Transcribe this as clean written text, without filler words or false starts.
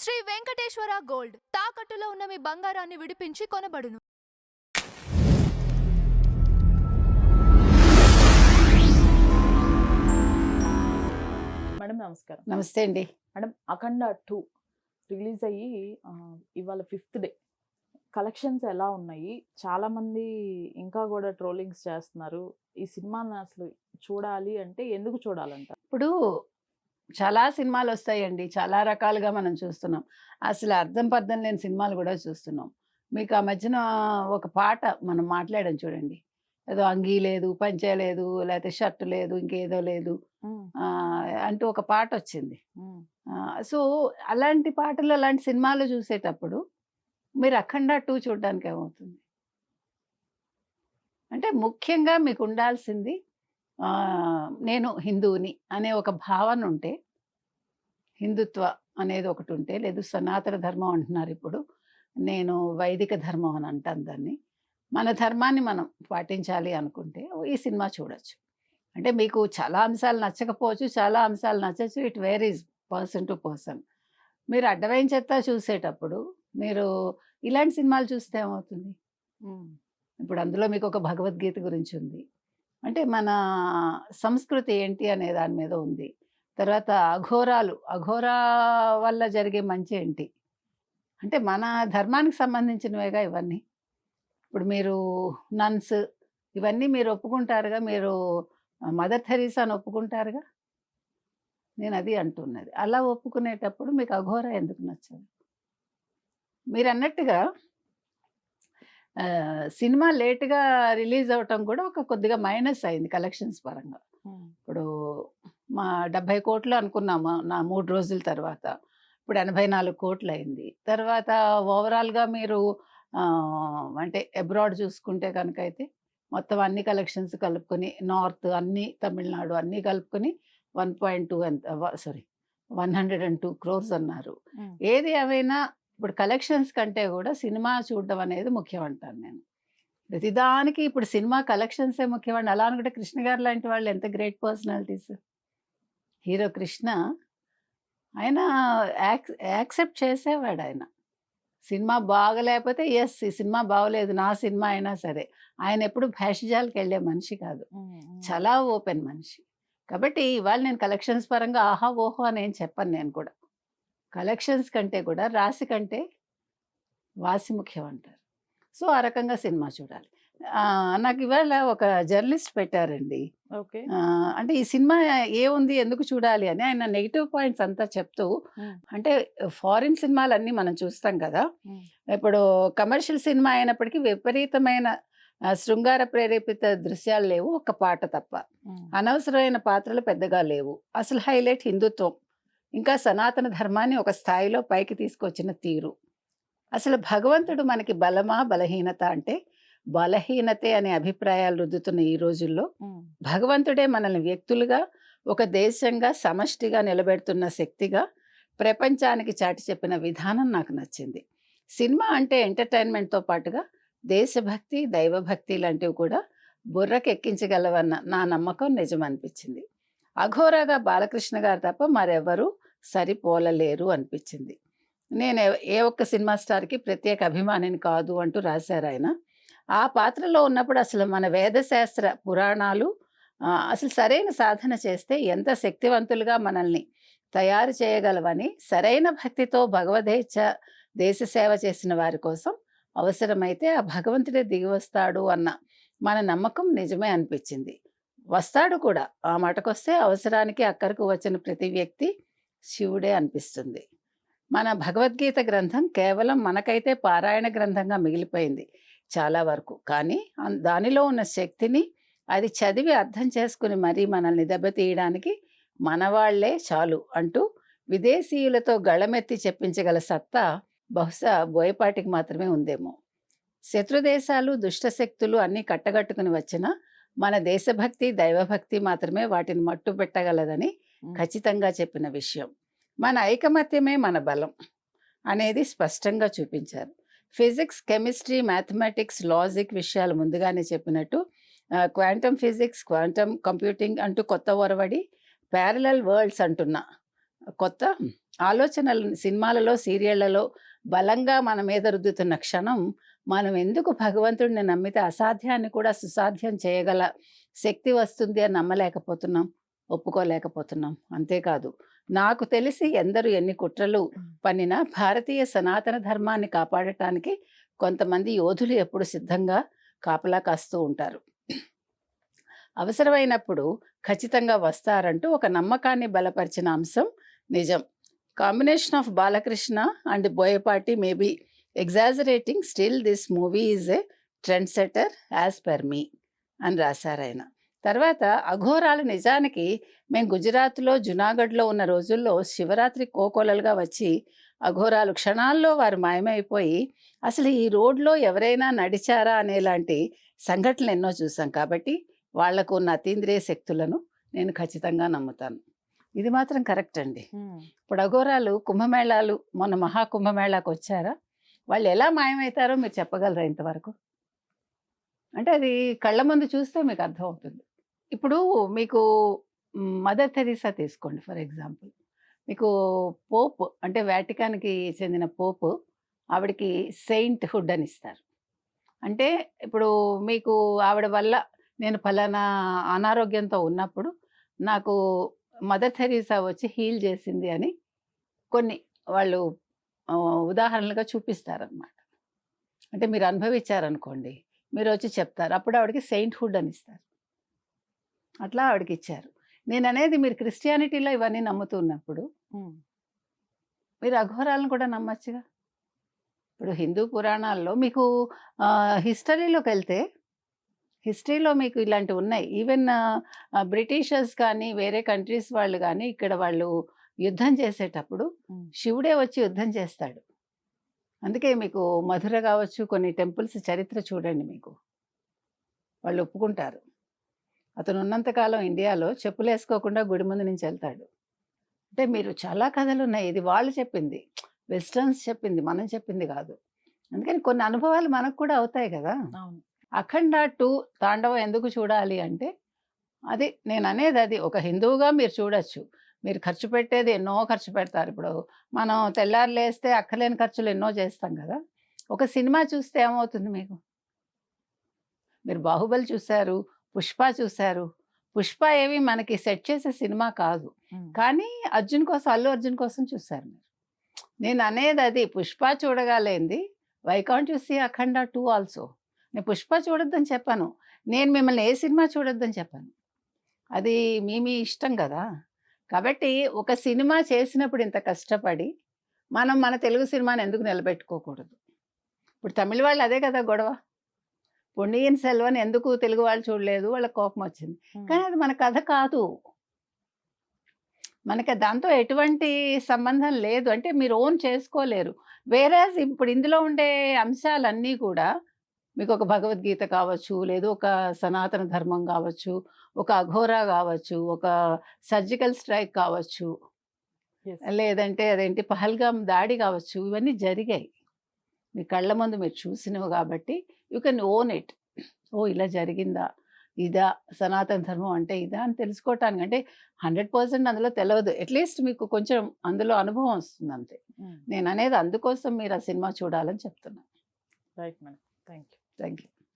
Shri Venkateswara gold తాకట్టులో ఉన్న మీ బంగారాన్ని విడిపించి కొనబడును. మేడం నమస్కారం. నమస్తే అండి. మేడం అఖండ 2 రిలీజ్ అయ్యి ఇవాళ 5th డే కలెక్షన్స్ ఎలా ఉన్నాయి? చాలా మంది ఇంకా కూడా ట్రోలింగ్స్ చేస్తున్నారు. ఈ సినిమాని అసలు చూడాలి అంటే ఎందుకు చూడాలంట? ఇప్పుడు చాలా సినిమాలు వస్తాయండి. చాలా రకాలుగా మనం చూస్తున్నాం. అసలు అర్థం పర్థం లేని సినిమాలు కూడా చూస్తున్నాం. మీకు ఆ మధ్యన ఒక పాట మనం మాట్లాడాం చూడండి. ఏదో అంగీ లేదు, పంచె లేదు, లేకపోతే షర్ట్ లేదు, ఇంకేదో లేదు అంటూ ఒక పాట వచ్చింది. సో అలాంటి పాటలు, అలాంటి సినిమాలు చూసేటప్పుడు మీరు అఖండ 2 చూడడానికి ఏమవుతుంది? అంటే ముఖ్యంగా మీకు ఉండాల్సింది నేను హిందువుని అనే ఒక భావన ఉంటే, హిందుత్వ అనేది ఒకటి ఉంటే, లేదు సనాతన ధర్మం అంటున్నారు ఇప్పుడు, నేను వైదిక ధర్మం అని అంటాను దాన్ని. మన ధర్మాన్ని మనం పాటించాలి అనుకుంటే ఈ సినిమా చూడొచ్చు. అంటే మీకు చాలా అంశాలు నచ్చకపోవచ్చు, చాలా అంశాలు నచ్చచ్చు. It varies person to person. మీరు అడ్డమైన చెత్త చూసేటప్పుడు మీరు ఇలాంటి సినిమాలు చూస్తే ఏమవుతుంది? ఇప్పుడు అందులో మీకు ఒక భగవద్గీత గురించి ఉంది. అంటే మన సంస్కృతి ఏంటి అనే దాని మీద ఉంది. తర్వాత అఘోరా వల్ల జరిగే మంచి ఏంటి? అంటే మన ధర్మానికి సంబంధించినవేగా ఇవన్నీ. ఇప్పుడు మీరు నన్స్ ఇవన్నీ మీరు ఒప్పుకుంటారుగా, మీరు మదర్ థెరీసాని ఒప్పుకుంటారుగా. నేను అది అంటున్నది. అలా ఒప్పుకునేటప్పుడు మీకు అఘోరా ఎందుకు నచ్చదు? మీరు అన్నట్టుగా సినిమా లేట్గా రిలీజ్ అవ్వటం కూడా ఒక కొద్దిగా మైనస్ అయింది కలెక్షన్స్ పరంగా. ఇప్పుడు మా 70 కోట్లు అనుకున్నాము నా 3 రోజుల తర్వాత, ఇప్పుడు 84 కోట్లు అయింది. తర్వాత ఓవరాల్గా మీరు అంటే అబ్రాడ్ చూసుకుంటే కనుక అయితే మొత్తం అన్ని కలెక్షన్స్ కలుపుకొని, నార్త్ అన్ని, తమిళనాడు అన్నీ కలుపుకొని 1.2 102 crores అన్నారు. ఏది ఏమైనా ఇప్పుడు కలెక్షన్స్ కంటే కూడా సినిమా చూడడం అనేది ముఖ్యం అంటాను నేను. ప్రతిదానికి ఇప్పుడు సినిమా కలెక్షన్సే ముఖ్యమండి. అలా అనుకుంటే కృష్ణ గారు లాంటి వాళ్ళు ఎంత గ్రేట్ పర్సనాలిటీస్. హీరో కృష్ణ ఆయన యాక్సెప్ట్ చేసేవాడు. ఆయన సినిమా బాగలేకపోతే ఎస్ ఈ సినిమా బాగలేదు, నా సినిమా అయినా సరే. ఆయన ఎప్పుడు భేషజాలకు వెళ్ళే మనిషి కాదు, చాలా ఓపెన్ మనిషి. కాబట్టి ఇవాళ నేను కలెక్షన్స్ పరంగా ఆహా ఓహో అని ఏం చెప్పను. నేను కూడా కలెక్షన్స్ కంటే కూడా రాశి కంటే వాసి ముఖ్యం అంటారు. సో ఆ రకంగా సినిమా చూడాలి. నాకు ఇవాళ ఒక జర్నలిస్ట్ పెట్టారండి. ఓకే. అంటే ఈ సినిమా ఏముంది, ఎందుకు చూడాలి అని ఆయన నెగిటివ్ పాయింట్స్ అంతా చెప్తూ, అంటే ఫారిన్ సినిమాలన్నీ మనం చూస్తాం కదా, ఇప్పుడు కమర్షియల్ సినిమా అయినప్పటికీ విపరీతమైన శృంగార ప్రేరేపిత దృశ్యాలు లేవు, ఒక పాట తప్ప. అనవసరమైన పాత్రలు పెద్దగా లేవు. అసలు హైలైట్ హిందుత్వం, ఇంకా సనాతన ధర్మాన్ని ఒక స్థాయిలో పైకి తీసుకొచ్చిన తీరు. అసలు భగవంతుడు మనకి బలమా బలహీనత అంటే బలహీనతే అనే అభిప్రాయాలు రుద్దుతున్న ఈ రోజుల్లో భగవంతుడే మనల్ని వ్యక్తులుగా, ఒక దేశంగా, సమష్టిగా నిలబెడుతున్న శక్తిగా ప్రపంచానికి చాటి చెప్పిన విధానం నాకు నచ్చింది. సినిమా అంటే ఎంటర్టైన్మెంట్తో పాటుగా దేశభక్తి, దైవభక్తి లాంటివి కూడా బుర్రకెక్కించగలవన్న నా నమ్మకం నిజమనిపించింది. అఘోరాగా బాలకృష్ణ గారు తప్ప మరెవరూ సరిపోలలేరు అనిపించింది. నేను ఏ ఒక్క సినిమా స్టార్కి ప్రత్యేక అభిమానిని కాదు అంటూ రాశారు ఆయన. ఆ పాత్రలో ఉన్నప్పుడు అసలు మన వేదశాస్త్ర పురాణాలు అసలు సరైన సాధన చేస్తే ఎంత శక్తివంతులుగా మనల్ని తయారు చేయగలవని, సరైన భక్తితో భగవదేచ్ఛ దేశ సేవ చేసిన వారి కోసం అవసరమైతే ఆ భగవంతుడే దిగి వస్తాడు అన్న మన నమ్మకం నిజమే అనిపించింది. వస్తాడు కూడా. ఆ మాటకొస్తే అవసరానికి అక్కరకు వచ్చిన ప్రతి వ్యక్తి శివుడే అనిపిస్తుంది. మన భగవద్గీత గ్రంథం కేవలం మనకైతే పారాయణ గ్రంథంగా మిగిలిపోయింది చాలా వరకు. కానీ దానిలో ఉన్న శక్తిని అది చదివి అర్థం చేసుకుని మరీ మనల్ని దెబ్బతీయడానికి మనవాళ్లే చాలు అంటూ విదేశీయులతో గళమెత్తి చెప్పించగల సత్తా బహుశా బోయపాటికి మాత్రమే ఉందేమో. శత్రుదేశాలు, దుష్టశక్తులు అన్నీ కట్టగట్టుకుని వచ్చిన మన దేశభక్తి, దైవభక్తి మాత్రమే వాటిని మట్టు పెట్టగలదని ఖచ్చితంగా చెప్పిన విషయం. మన ఐకమత్యమే మన బలం అనేది స్పష్టంగా చూపించారు. ఫిజిక్స్, కెమిస్ట్రీ, మ్యాథమెటిక్స్, లాజిక్ విషయాలు ముందుగానే చెప్పినట్టు క్వాంటమ్ ఫిజిక్స్, క్వాంటమ్ కంప్యూటింగ్ అంటూ కొత్త ఒరవడి, ప్యారలల్ వరల్డ్స్ అంటున్న కొత్త ఆలోచనలు సినిమాలలో, సీరియళ్లలో బలంగా మన మీద రుద్దుతున్న క్షణం, మనం ఎందుకు భగవంతుడిని నమ్మితే అసాధ్యాన్ని కూడా సుసాధ్యం చేయగల శక్తి వస్తుంది అని నమ్మలేకపోతున్నాం, ఒప్పుకోలేకపోతున్నాం. అంతేకాదు, నాకు తెలిసి ఎందరు ఎన్ని కుట్రలు పన్నినా భారతీయ సనాతన ధర్మాన్ని కాపాడటానికి కొంతమంది యోధులు ఎప్పుడు సిద్ధంగా కాపలా కాస్తూ ఉంటారు. అవసరమైనప్పుడు ఖచ్చితంగా వస్తారంటూ ఒక నమ్మకాన్ని బలపరిచిన అంశం నిజం. Combination of Balakrishna and Boyapati may be exaggerating, still this movie is a trend setter as per me అని రాశారు ఆయన. తర్వాత అఘోరాలు నిజానికి మేము గుజరాత్లో, జునాగఢ్లో ఉన్న రోజుల్లో శివరాత్రి కోకొలలుగా వచ్చి అఘోరాలు క్షణాల్లో వారు మాయమైపోయి అసలు ఈ రోడ్లో ఎవరైనా నడిచారా అనేలాంటి సంఘటనలు ఎన్నో చూసాం. కాబట్టి వాళ్లకు ఉన్న అతీంద్రియ శక్తులను నేను ఖచ్చితంగా నమ్ముతాను. ఇది మాత్రం కరెక్ట్ అండి. ఇప్పుడు అఘోరాలు కుంభమేళాలు, మొన్న మహాకుంభమేళాకు వచ్చారా, వాళ్ళు ఎలా మాయమవుతారో మీరు చెప్పగలరా ఇంతవరకు? అంటే అది కళ్ళ ముందు చూస్తే మీకు అర్థమవుతుంది. ఇప్పుడు మీకు మదర్ తెరీసా తీసుకోండి ఫర్ ఎగ్జాంపుల్. మీకు పోప్ అంటే వాటికాన్కి చెందిన పోప్, ఆవిడకి సెయింట్ హుడ్ అని ఇస్తారు. అంటే ఇప్పుడు మీకు ఆవిడ వల్ల నేను ఫలానా అనారోగ్యంతో ఉన్నప్పుడు నాకు మదర్ తెరీసా వచ్చి హీల్ చేసింది అని కొన్ని వాళ్ళు ఉదాహరణలుగా చూపిస్తారనమాట. అంటే మీరు అనుభవించారనుకోండి, మీరు వచ్చి చెప్తారు, అప్పుడు ఆవిడకి సెయింట్ హుడ్ అని ఇస్తారు. అట్లా ఆవిడకి ఇచ్చారు. నేను అనేది, మీరు క్రిస్టియానిటీలో ఇవన్నీ నమ్ముతున్నప్పుడు మీరు అఘోరాలను కూడా నమ్మచ్చుగా. ఇప్పుడు హిందూ పురాణాల్లో మీకు హిస్టరీలోకి వెళ్తే, హిస్టరీలో మీకు ఇలాంటివి ఉన్నాయి. ఈవెన్ బ్రిటిషర్స్ కానీ వేరే కంట్రీస్ వాళ్ళు కానీ ఇక్కడ వాళ్ళు యుద్ధం చేసేటప్పుడు శివుడే వచ్చి యుద్ధం చేస్తాడు. అందుకే మీకు మధుర కావచ్చు, కొన్ని టెంపుల్స్ చరిత్ర చూడండి, మీకు వాళ్ళు ఒప్పుకుంటారు. అతను ఉన్నంతకాలం ఇండియాలో చెప్పులు వేసుకోకుండా గుడి ముందు నుంచి వెళ్తాడు. అంటే మీరు చాలా కథలు ఉన్నాయి. ఇది వాళ్ళు చెప్పింది, వెస్టర్న్స్ చెప్పింది, మనం చెప్పింది కాదు. అందుకని కొన్ని అనుభవాలు మనకు కూడా అవుతాయి కదా. అఖండ 2 తాండవం ఎందుకు చూడాలి అంటే, అది నేను అనేది, అది ఒక హిందువుగా మీరు చూడొచ్చు. మీరు ఖర్చు పెట్టేది ఎన్నో ఖర్చు పెడతారు. ఇప్పుడు మనం తెల్లారు లేస్తే అక్కర్లేని ఖర్చులు ఎన్నో చేస్తాం కదా. ఒక సినిమా చూస్తే ఏమవుతుంది మీకు? మీరు బాహుబలి చూశారు, పుష్ప చూశారు. పుష్ప ఏవి మనకి సెట్ చేసే సినిమా కాదు, కానీ అర్జున్ కోసం, అల్లు అర్జున్ కోసం చూశారు మీరు. నేను అనేది అది, పుష్ప చూడగాలేంది why can't you see Akhanda 2 also. నేను పుష్ప చూడొద్దని చెప్పాను, నేను మిమ్మల్ని ఏ సినిమా చూడొద్దని చెప్పాను. అది మీ ఇష్టం కదా. కాబట్టి ఒక సినిమా చేసినప్పుడు ఇంత కష్టపడి మనం మన తెలుగు సినిమాని ఎందుకు నిలబెట్టుకోకూడదు? ఇప్పుడు తమిళ వాళ్ళు అదే కదా గొడవ. పొన్నియిన్ సెల్వన్ ఎందుకు తెలుగు వాళ్ళు చూడలేదు, వాళ్ళకి కోపం వచ్చింది. కానీ అది మన కథ కాదు, మనకి దాంతో ఎటువంటి సంబంధం లేదు. అంటే మీరు ఓన్ చేసుకోలేరు. వేరేస్ ఇప్పుడు ఇందులో ఉండే అంశాలన్నీ కూడా మీకు ఒక భగవద్గీత కావచ్చు, లేదు ఒక సనాతన ధర్మం కావచ్చు, ఒక అఘోరా కావచ్చు, ఒక సర్జికల్ స్ట్రైక్ కావచ్చు, లేదంటే అదేంటి పహల్గామ్ దాడి కావచ్చు, ఇవన్నీ జరిగాయి మీ కళ్ళ ముందు, మీరు చూసినవి. కాబట్టి యూ కెన్ ఓన్ ఇట్. ఓ ఇలా జరిగిందా, ఇదా సనాతన ధర్మం అంటే ఇదా అని తెలుసుకోవటానికి. అంటే 100% అందులో తెలియదు, అట్లీస్ట్ మీకు కొంచెం అందులో అనుభవం వస్తుంది అంతే. నేను అనేది అందుకోసం మీరు ఆ సినిమా చూడాలని చెప్తున్నాను. Right madam, thank you. Thank you.